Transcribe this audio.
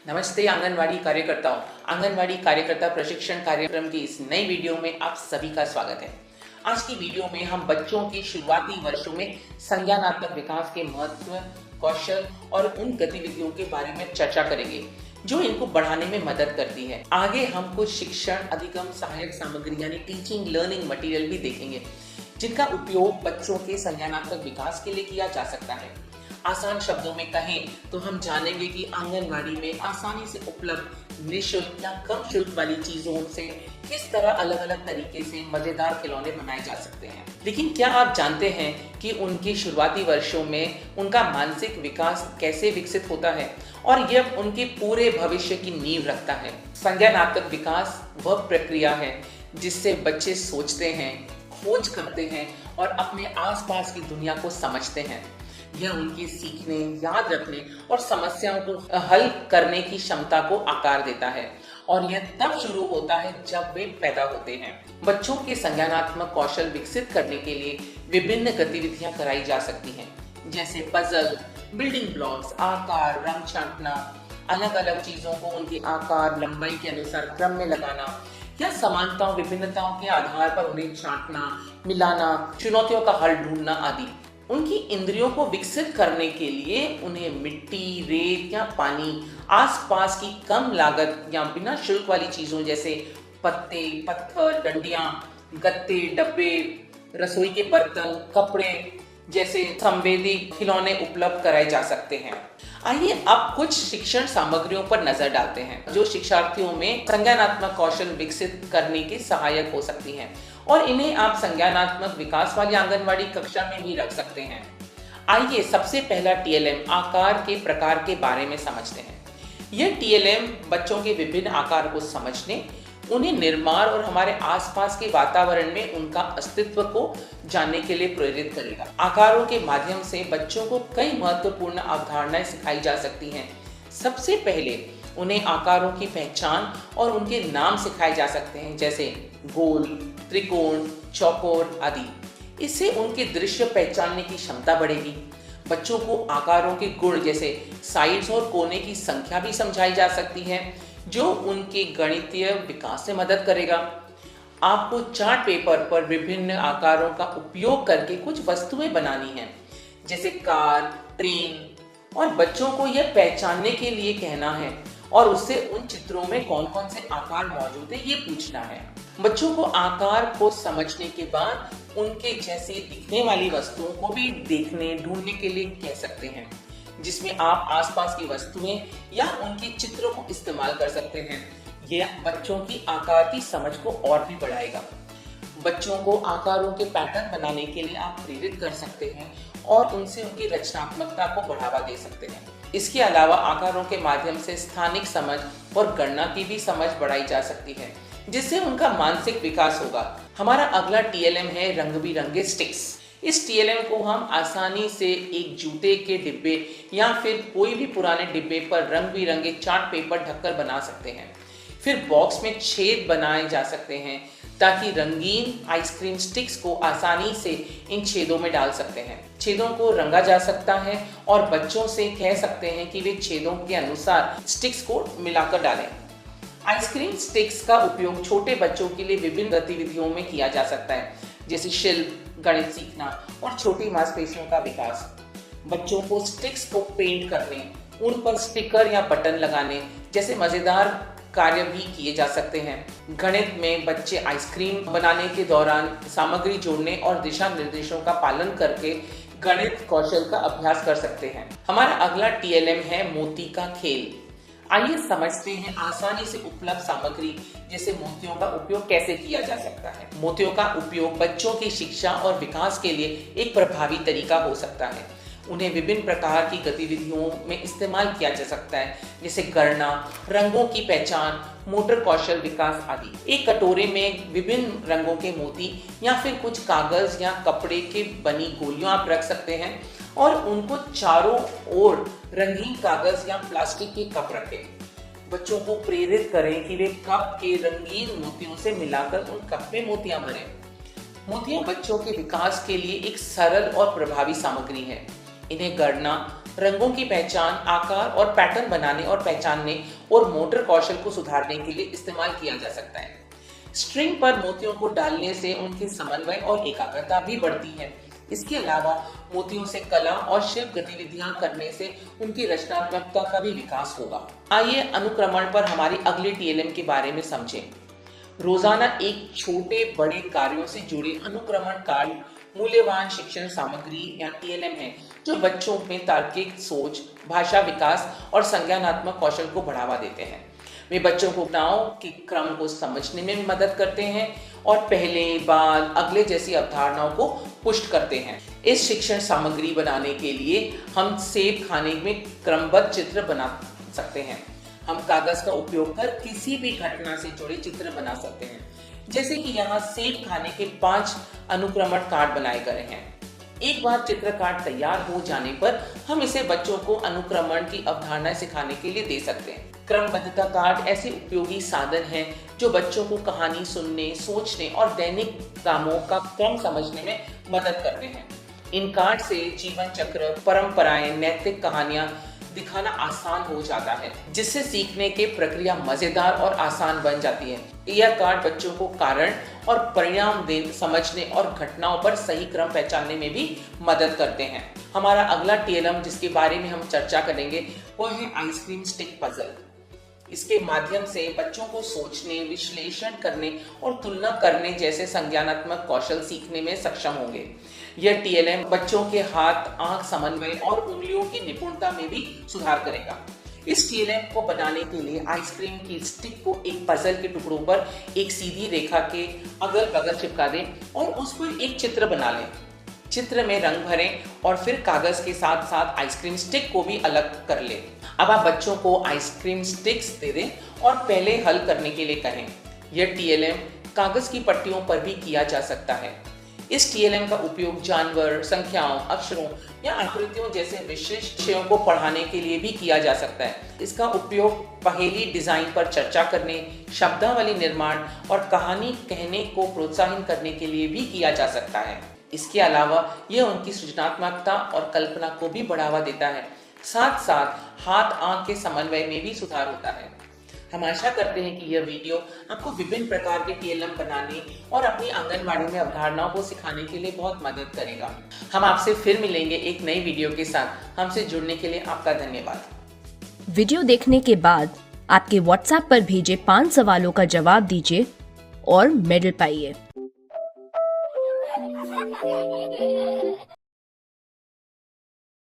नमस्ते आंगनवाड़ी कार्यकर्ताओं। आंगनवाड़ी कार्यकर्ता प्रशिक्षण कार्यक्रम की इस नई वीडियो में आप सभी का स्वागत है। आज की वीडियो में हम बच्चों के शुरुआती वर्षों में संज्ञानात्मक विकास के महत्व, कौशल और उन गतिविधियों के बारे में चर्चा करेंगे जो इनको बढ़ाने में मदद करती है। आगे हम कुछ शिक्षण अधिगम सहायक सामग्री यानी टीचिंग लर्निंग मटेरियल भी देखेंगे जिनका उपयोग बच्चों के संज्ञानात्मक विकास के लिए किया जा सकता है। आसान शब्दों में कहें तो हम जानेंगे कि आंगनवाड़ी में आसानी से उपलब्ध निःशुल्क या कम शुल्क वाली चीजों से किस तरह अलग अलग तरीके से मजेदार खिलौने बनाए जा सकते हैं। लेकिन क्या आप जानते हैं कि उनके शुरुआती वर्षों में उनका मानसिक विकास कैसे विकसित होता है और यह उनके पूरे भविष्य की नींव रखता है। संज्ञानात्मक विकास वह प्रक्रिया है जिससे बच्चे सोचते हैं, खोज करते हैं और अपने आसपास की दुनिया को समझते हैं। यह उनके सीखने, याद रखने और समस्याओं को हल करने की क्षमता को आकार देता है और यह तब शुरू होता है जब वे पैदा होते हैं। बच्चों के संज्ञानात्मक कौशल विकसित करने के लिए विभिन्न गतिविधियां कराई जा सकती हैं, जैसे पजल, बिल्डिंग ब्लॉक्स, आकार, रंग छांटना, अलग अलग चीजों को उनके आकार लंबाई के अनुसार क्रम में लगाना या समानताओं विभिन्नताओं के आधार पर उन्हें छांटना, मिलाना, चुनौतियों का हल ढूंढना आदि। उनकी इंद्रियों को विकसित करने के लिए उन्हें मिट्टी, रेत या पानी, आसपास की कम लागत या बिना शुल्क वाली चीजों जैसे पत्ते, पत्थर, डंडियां, गत्ते, डब्बे, रसोई के बर्तन, कपड़े जैसे संवेदी खिलौने उपलब्ध कराए जा सकते हैं। आइए अब कुछ शिक्षण सामग्रियों पर नजर डालते हैं जो शिक्षार्थियों में संज्ञानात्मक कौशल विकसित करने के सहायक हो सकती हैं और इन्हें आप संज्ञानात्मक विकास वाली आंगनवाड़ी कक्षा में भी रख सकते हैं। आइए सबसे पहला टीएलएम आकार के प्रकार के बारे में समझते हैं। यह टीएलएम बच्चों के विभिन्न आकार को समझने, उन्हें निर्माण और हमारे आसपास के वातावरण में उनका अस्तित्व को जानने के लिए प्रेरित करेगा। आकारों के माध्यम से बच्चों को कई महत्वपूर्ण अवधारणाएं सिखाई जा सकती हैं। सबसे पहले उन्हें आकारों की पहचान और उनके नाम सिखाए जा सकते हैं, जैसे गोल, त्रिकोण, चौकोर आदि। इससे उनके दृश्य पहचानने की क्षमता बढ़ेगी। बच्चों को आकारों के गुण जैसे साइड्स और कोने की संख्या भी समझाई जा सकती है जो उनके गणितीय विकास में मदद करेगा। आपको चार्ट पेपर पर विभिन्न आकारों का उपयोग करके कुछ वस्तुएं बनानी हैं, जैसे कार, ट्रेन, और बच्चों को यह पहचानने के लिए कहना है और उससे उन चित्रों में कौन कौन से आकार मौजूद है ये पूछना है। बच्चों को आकार को समझने के बाद उनके जैसे दिखने वाली वस्तुओं को भी देखने, ढूंढने के लिए कह सकते हैं, जिसमें आप आसपास की वस्तुएं या उनके चित्रों को इस्तेमाल कर सकते हैं। यह बच्चों की आकार की समझ को और भी बढ़ाएगा। बच्चों को आकारों के पैटर्न बनाने के लिए आप प्रेरित कर सकते हैं और उनसे उनकी रचनात्मकता को बढ़ावा दे सकते हैं। इसके अलावा आकारों के माध्यम से स्थानिक समझ और गणना की भी समझ बढ़ाई जा सकती है, जिससे उनका मानसिक विकास होगा। हमारा अगला टीएलएम है रंग बिरंगे स्टिक्स। इस टीएलएम को हम आसानी से एक जूते के डिब्बे या फिर कोई भी पुराने डिब्बे पर रंग बिरंगे चार्ट पेपर ढककर बना सकते हैं। फिर बॉक्स में छेद बनाए जा सकते हैं ताकि रंगीन आइसक्रीम स्टिक्स को आसानी से इन छेदों में डाल सकते हैं। छेदों को रंगा जा सकता है और बच्चों से कह सकते हैं कि वे छेदों के अनुसार स्टिक्स को मिलाकर डालें। आइसक्रीम स्टिक्स का उपयोग छोटे बच्चों के लिए विभिन्न गतिविधियों में किया जा सकता है, जैसे शिल्प, गणित सीखना और छोटी मांसपेशियों का विकास। बच्चों को स्टिक्स को पेंट करने, उन पर स्टिकर या बटन लगाने जैसे मजेदार कार्य भी किए जा सकते हैं। गणित में बच्चे आइसक्रीम बनाने के दौरान सामग्री जोड़ने और दिशा निर्देशों का पालन करके गणित कौशल का अभ्यास कर सकते हैं। हमारा अगला टीएलएम है मोती का खेल। आइए समझते हैं आसानी से उपलब्ध सामग्री जैसे मोतियों का उपयोग कैसे किया जा सकता है। मोतियों का उपयोग बच्चों की शिक्षा और विकास के लिए एक प्रभावी तरीका हो सकता है। उन्हें विभिन्न प्रकार की गतिविधियों में इस्तेमाल किया जा सकता है, जैसे गणना, रंगों की पहचान, मोटर कौशल विकास आदि। एक कटोरे में विभिन्न रंगों के मोती या फिर कुछ कागज या कपड़े के बनी गोलियां आप रख सकते हैं और उनको चारों ओर रंगीन कागज या प्लास्टिक के कप रखें। बच्चों को प्रेरित करें कि वे कप के रंगीन मोतियों से मिलाकर उन कप में मोतियां भरें। मोतियां बच्चों के विकास के लिए एक सरल और प्रभावी सामग्री है। इन्हें गणना, रंगों की पहचान, आकार और पैटर्न बनाने और पहचानने और मोटर कौशल को सुधारने के लिए इस्तेमाल किया जा सकता है। स्ट्रिंग पर मोतियों को डालने से उनकी समन्वय और एकाग्रता भी बढ़ती है। इसके अलावा मोतियों से कला और शिल्प गतिविधियां करने से उनकी रचनात्मकता का भी विकास होगा। आइए अनुक्रमण पर हमारी अगली टीएलएम के बारे में समझें। रोजाना एक छोटे बड़े कार्यों से जुड़े अनुक्रमण कार्य मूल्यवान शिक्षण सामग्री या टीएलएम है, जो बच्चों में तार्किक सोच, भाषा विकास और संज्ञानात्मक कौशल को बढ़ावा देते हैं। वे बच्चों को घटनाओं के क्रम को समझने में मदद करते हैं और पहले, बाद, अगले जैसी अवधारणाओं को पुष्ट करते हैं। इस शिक्षण सामग्री बनाने के लिए हम सेब खाने में क्रमबद्ध चित्र बना सकते हैं। हम कागज का उपयोग कर किसी भी घटना से जुड़े चित्र बना सकते हैं, जैसे कि यहाँ सेब खाने के 5 अनुक्रमण कार्ड बनाए गए हैं। एक बार चित्र कार्ड तैयार हो जाने पर हम इसे बच्चों को अनुक्रमण की अवधारणा सिखाने के लिए दे सकते हैं। क्रमबद्धता कार्ड ऐसे उपयोगी साधन हैं जो बच्चों को कहानी सुनने, सोचने और दैनिक कामों का क्रम समझने में मदद करते हैं। इन कार्ड से जीवन चक्र, परंपराएं, नैतिक कहानियां दिखाना आसान हो जाता है, जिससे सीखने की प्रक्रिया मजेदार और आसान बन जाती है। यह कार्ड बच्चों को कारण और परिणाम समझने और घटनाओं पर सही क्रम पहचानने में भी मदद करते हैं। हमारा अगला टीएलएम जिसके बारे में हम चर्चा करेंगे वो है आइसक्रीम स्टिक पजल। इसके माध्यम से बच्चों को सोचने, विश्लेषण करने और तुलना करने जैसे संज्ञानात्मक कौशल सीखने में सक्षम होंगे। यह टीएलएम बच्चों के हाथ, आंख समन्वय और उंगलियों की निपुणता में भी सुधार करेगा। इस टीएलएम को बनाने के लिए आइसक्रीम की स्टिक को एक पजल के टुकड़ों पर एक सीधी रेखा के अगल बगल चिपका दें और उस पर एक चित्र बना लें। चित्र में रंग भरें और फिर कागज के साथ साथ आइसक्रीम स्टिक को भी अलग कर लें। अब आप बच्चों को आइसक्रीम स्टिक्स दे दें और पहले हल करने के लिए कहें। यह टीएलएम कागज की पट्टियों पर भी किया जा सकता है। इस टीएलएम का उपयोग जानवर, संख्याओं, अक्षरों या आकृतियों जैसे विशिष्ट विषयों को पढ़ाने के लिए भी किया जा सकता है। इसका उपयोग पहेली डिजाइन पर चर्चा करने, शब्दावली निर्माण और कहानी कहने को प्रोत्साहित करने के लिए भी किया जा सकता है। इसके अलावा यह उनकी सृजनात्मकता और कल्पना को भी बढ़ावा देता है। साथ साथ हाथ आंख के समन्वय में भी सुधार होता है। हम आशा करते हैं कि यह वीडियो आपको विभिन्न प्रकार के टीएलएम बनाने और अपनी आंगनबाड़ी में अवधारणाओं को सिखाने के लिए बहुत मदद करेगा। हम आपसे फिर मिलेंगे एक नई वीडियो के साथ। हमसे जुड़ने के लिए आपका धन्यवाद। वीडियो देखने के बाद आपके व्हाट्सएप पर भेजे 5 सवालों का जवाब दीजिए और मेडल पाइए।